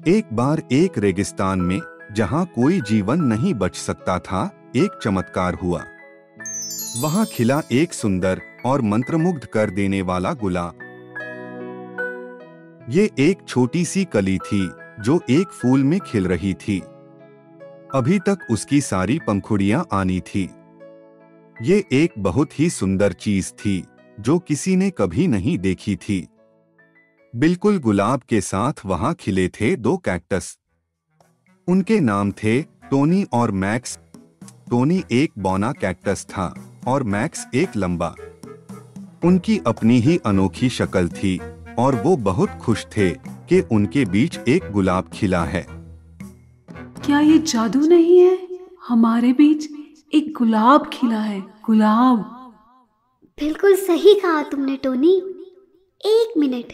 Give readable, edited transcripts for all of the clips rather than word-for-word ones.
एक बार एक रेगिस्तान में, जहाँ कोई जीवन नहीं बच सकता था, एक चमत्कार हुआ। वहाँ खिला एक सुंदर और मंत्रमुग्ध कर देने वाला गुलाब। ये एक छोटी सी कली थी जो एक फूल में खिल रही थी। अभी तक उसकी सारी पंखुड़ियां आनी थी। ये एक बहुत ही सुंदर चीज थी जो किसी ने कभी नहीं देखी थी। बिल्कुल गुलाब के साथ वहां खिले थे दो कैक्टस। उनके नाम थे टोनी और मैक्स। टोनी एक बौना कैक्टस था और मैक्स एक लंबा। उनकी अपनी ही अनोखी शक्ल थी और वो बहुत खुश थे कि उनके बीच एक गुलाब खिला है। क्या ये जादू नहीं है? हमारे बीच एक गुलाब खिला है। गुलाब। बिल्कुल सही कहा तुमने टोनी। एक मिनट,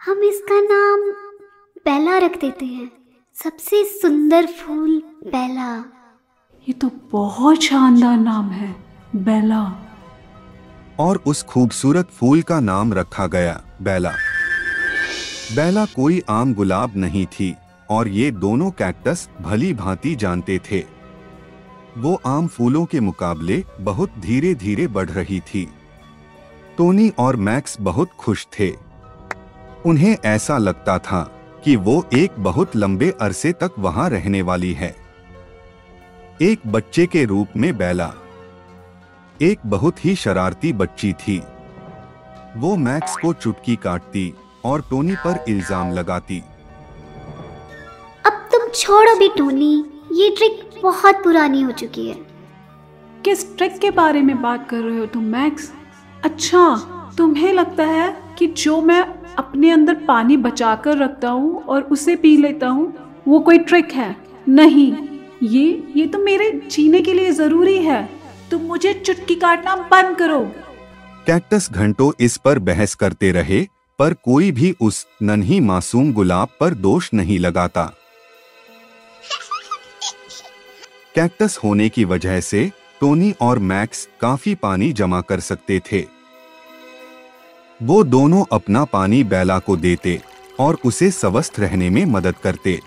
हम इसका नाम बेला रख देते हैं। सबसे सुंदर फूल बेला। ये तो बहुत शानदार नाम है, बेला। और उस खूबसूरत फूल का नाम रखा गया बेला। बेला कोई आम गुलाब नहीं थी और ये दोनों कैक्टस भली भांति जानते थे। वो आम फूलों के मुकाबले बहुत धीरे धीरे बढ़ रही थी। टोनी और मैक्स बहुत खुश थे। उन्हें ऐसा लगता था कि वो एक बहुत लंबे अरसे तक वहां रहने वाली है। एक बच्चे के रूप में बेला एक बहुत ही शरारती बच्ची थी। वो मैक्स को चुटकी काटती और टोनी पर इल्जाम लगाती। अब तुम छोड़ो भी टोनी, ये ट्रिक बहुत पुरानी हो चुकी है। किस ट्रिक के बारे में बात कर रहे हो तुम मैक्स? अच्छा, तुम्हें लगता है कि जो मैं अपने अंदर पानी बचाकर रखता हूँ और उसे पी लेता हूँ, वो कोई ट्रिक है? नहीं, ये तो मेरे जीने के लिए जरूरी है। तुम मुझे चुटकी काटना बंद करो। कैक्टस घंटों इस पर बहस करते रहे, पर कोई भी उस नन्ही मासूम गुलाब पर दोष नहीं लगाता। कैक्टस होने की वजह से टोनी और मैक्स काफी पानी जमा कर सकते थे। वो दोनों अपना पानी बेला को देते और उसे स्वस्थ रहने में मदद करते।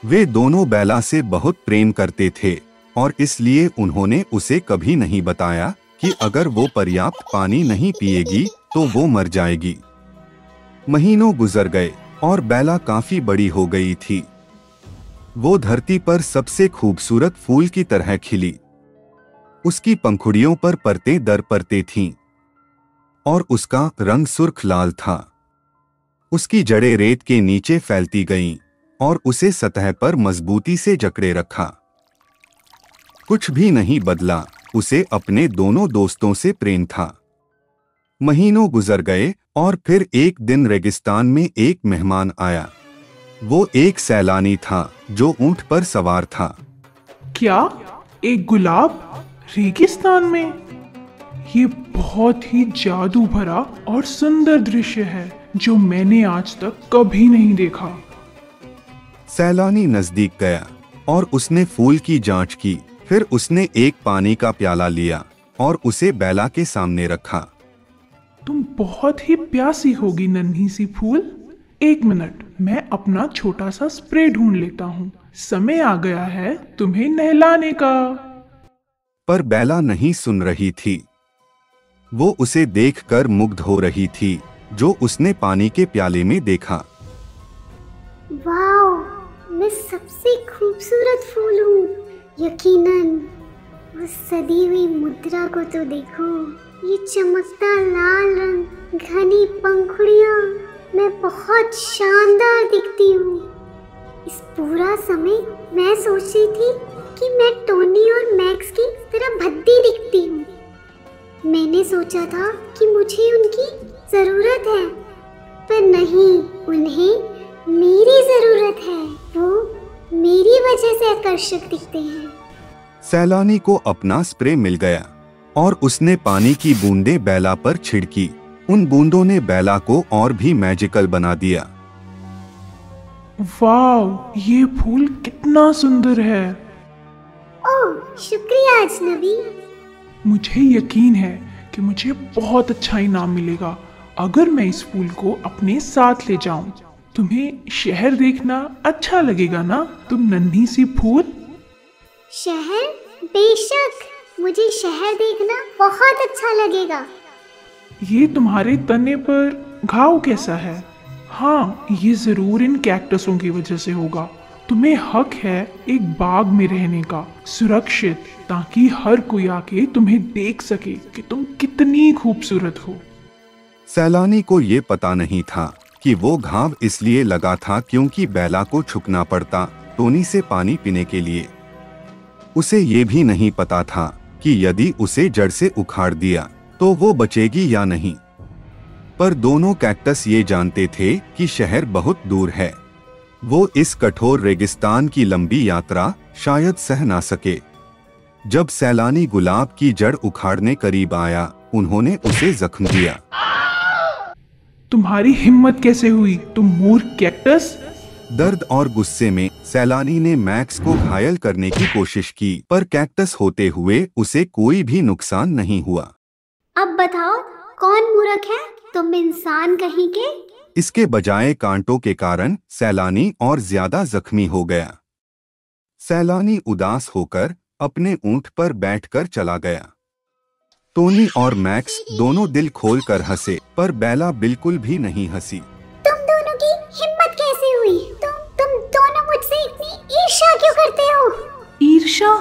वे दोनों बेला से बहुत प्रेम करते थे और इसलिए उन्होंने उसे कभी नहीं बताया कि अगर वो पर्याप्त पानी नहीं पिएगी तो वो मर जाएगी। महीनों गुजर गए और बेला काफी बड़ी हो गई थी। वो धरती पर सबसे खूबसूरत फूल की तरह खिली। उसकी पंखुड़ियों पर परतें दर परतें थीं और उसका रंग सुर्ख लाल था। उसकी जड़ें रेत के नीचे फैलती गईं और उसे सतह पर मजबूती से जकड़े रखा। कुछ भी नहीं बदला, उसे अपने दोनों दोस्तों से प्रेम था। महीनों गुजर गए और फिर एक दिन रेगिस्तान में एक मेहमान आया। वो एक सैलानी था जो ऊंट पर सवार था। क्या? एक गुलाब रेगिस्तान में? ये बहुत ही जादू भरा और सुंदर दृश्य है जो मैंने आज तक कभी नहीं देखा। सैलानी नजदीक गया और उसने फूल की जांच की। फिर उसने एक पानी का प्याला लिया और उसे बेला के सामने रखा। तुम बहुत ही प्यासी होगी नन्ही सी फूल। एक मिनट, मैं अपना छोटा सा स्प्रे ढूंढ लेता हूँ। समय आ गया है तुम्हें नहलाने का। पर बेला नहीं सुन रही थी। वो उसे देखकर मुग्ध हो रही थी जो उसने पानी के प्याले में देखा। वाओ, मैं सबसे खूबसूरत फूल हूँ। यकीनन। उस सदी हुई मुद्रा को तो देखो। ये चमकता लाल रंग, घनी पंखुड़ियाँ। मैं बहुत शानदार दिखती हूँ। इस पूरा समय मैं सोच रही थी कि मैं टोनी और मैक्स की तरह भद्दी दिखती हूँ। मैंने सोचा था कि मुझे उनकी जरूरत है, पर नहीं, उन्हें मेरी जरूरत है। वो मेरी वजह से आकर्षक दिखते हैं। सैलानी को अपना स्प्रे मिल गया और उसने पानी की बूंदें बेला पर छिड़की। उन बूंदों ने बेला को और भी मैजिकल बना दिया। वाह, ये फूल कितना सुंदर है। ओह, शुक्रिया अजनबी। मुझे यकीन है कि मुझे बहुत अच्छा इनाम मिलेगा अगर मैं इस फूल को अपने साथ ले जाऊं। तुम्हें शहर देखना अच्छा लगेगा ना, तुम नन्ही सी फूल। शहर? बेशक, मुझे शहर देखना बहुत अच्छा लगेगा। ये तुम्हारे तने पर घाव कैसा है? हाँ, ये जरूर इन कैक्टसों की वजह से होगा। तुम्हें हक है एक बाग में रहने का, सुरक्षित, ताकि हर कोई आके तुम्हें देख सके कि तुम कितनी खूबसूरत हो। सैलानी को ये पता नहीं था कि वो घाव इसलिए लगा था क्योंकि बेला को झुकना पड़ता टोनी से पानी पीने के लिए। उसे ये भी नहीं पता था कि यदि उसे जड़ से उखाड़ दिया तो वो बचेगी या नहीं। पर दोनों कैक्टस ये जानते थे कि शहर बहुत दूर है। वो इस कठोर रेगिस्तान की लंबी यात्रा शायद सह ना सके। जब सैलानी गुलाब की जड़ उखाड़ने करीब आया, उन्होंने उसे जख्म दिया। तुम्हारी हिम्मत कैसे हुई, तुम मूर्ख कैक्टस? दर्द और गुस्से में सैलानी ने मैक्स को घायल करने की कोशिश की, पर कैक्टस होते हुए उसे कोई भी नुकसान नहीं हुआ। अब बताओ, कौन मूर्ख है, तुम इंसान कहीं के? इसके बजाय कांटों के कारण सैलानी और ज्यादा जख्मी हो गया। सैलानी उदास होकर अपने ऊंट पर बैठकर चला गया। टोनी और मैक्स दोनों दिल खोलकर हंसे, पर बेला बिल्कुल भी नहीं हंसी। तुम दोनों की हिम्मत कैसे हुई? तुम दोनों मुझसे इतनी ईर्ष्या क्यों करते हो? ईर्ष्या?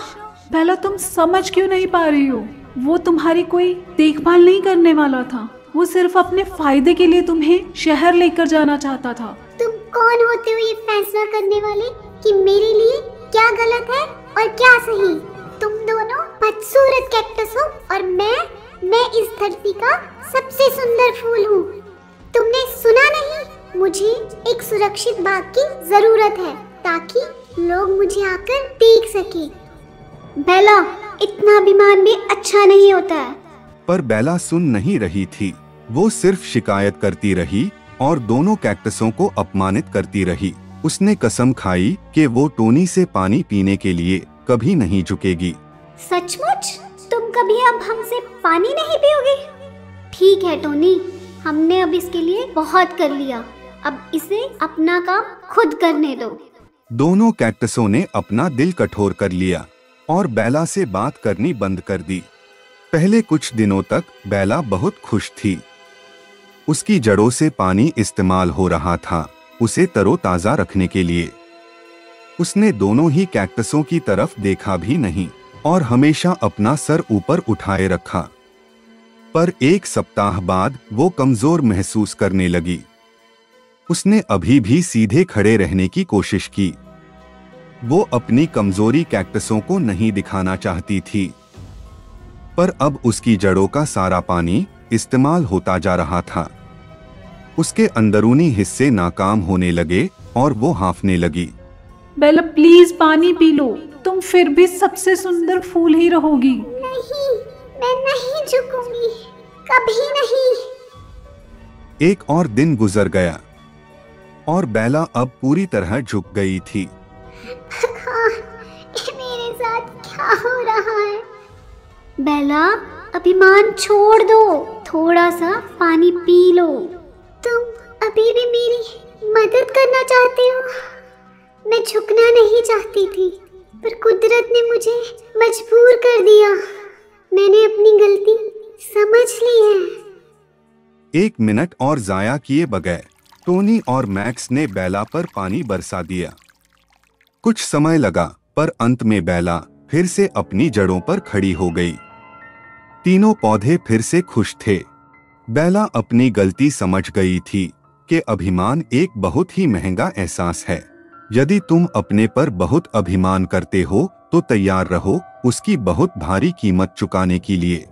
बेला, तुम समझ क्यों नहीं पा रही हो? वो तुम्हारी कोई देखभाल नहीं करने वाला था। वो सिर्फ अपने फायदे के लिए तुम्हें शहर लेकर जाना चाहता था। तुम कौन होते हो ये फैसला करने वाले कि मेरे लिए क्या गलत है और क्या सही? तुम दोनों बदसूरत कैक्टस हो और मैं इस धरती का सबसे सुंदर फूल हूँ। तुमने सुना नहीं? मुझे एक सुरक्षित बाग की जरूरत है ताकि लोग मुझे आकर देख सके। बेला, इतना अभिमान भी अच्छा नहीं होता है। पर बेला सुन नहीं रही थी। वो सिर्फ शिकायत करती रही और दोनों कैक्टसों को अपमानित करती रही। उसने कसम खाई कि वो टोनी से पानी पीने के लिए कभी नहीं झुकेगी। सचमुच? तुम कभी अब हमसे पानी नहीं पियोगे? ठीक है टोनी, हमने अब इसके लिए बहुत कर लिया। अब इसे अपना काम खुद करने दो। दोनों कैक्टसों ने अपना दिल कठोर कर लिया और बेला से बात करनी बंद कर दी। पहले कुछ दिनों तक बेला बहुत खुश थी। उसकी जड़ों से पानी इस्तेमाल हो रहा था उसे तरोताजा रखने के लिए। उसने दोनों ही कैक्टसों की तरफ देखा भी नहीं और हमेशा अपना सर ऊपर उठाए रखा। पर एक सप्ताह बाद वो कमजोर महसूस करने लगी। उसने अभी भी सीधे खड़े रहने की कोशिश की। वो अपनी कमजोरी कैक्टसों को नहीं दिखाना चाहती थी, पर अब उसकी जड़ों का सारा पानी इस्तेमाल होता जा रहा था। उसके अंदरूनी हिस्से नाकाम होने लगे और वो हांफने लगी। बेला, प्लीज पानी पी लो, तुम फिर भी सबसे सुंदर फूल ही रहोगी। नहीं, मैं नहीं झुकूंगी, कभी नहीं। एक और दिन गुजर गया और बेला अब पूरी तरह झुक गई थी। हाँ, मेरे साथ क्या हो रहा है? बेला, अभिमान छोड़ दो, थोड़ा सा पानी पी लो। तुम अभी भी मेरी मदद करना चाहते हो? मैं झुकना नहीं चाहती थी, पर कुदरत ने मुझे मजबूर कर दिया। मैंने अपनी गलती समझ ली है। 1 मिनट और जाया किए बगैर टोनी और मैक्स ने बेला पर पानी बरसा दिया। कुछ समय लगा, पर अंत में बेला फिर से अपनी जड़ों पर खड़ी हो गई। तीनों पौधे फिर से खुश थे। बेला अपनी गलती समझ गई थी कि अभिमान एक बहुत ही महंगा एहसास है। यदि तुम अपने पर बहुत अभिमान करते हो तो तैयार रहो उसकी बहुत भारी कीमत चुकाने के लिए।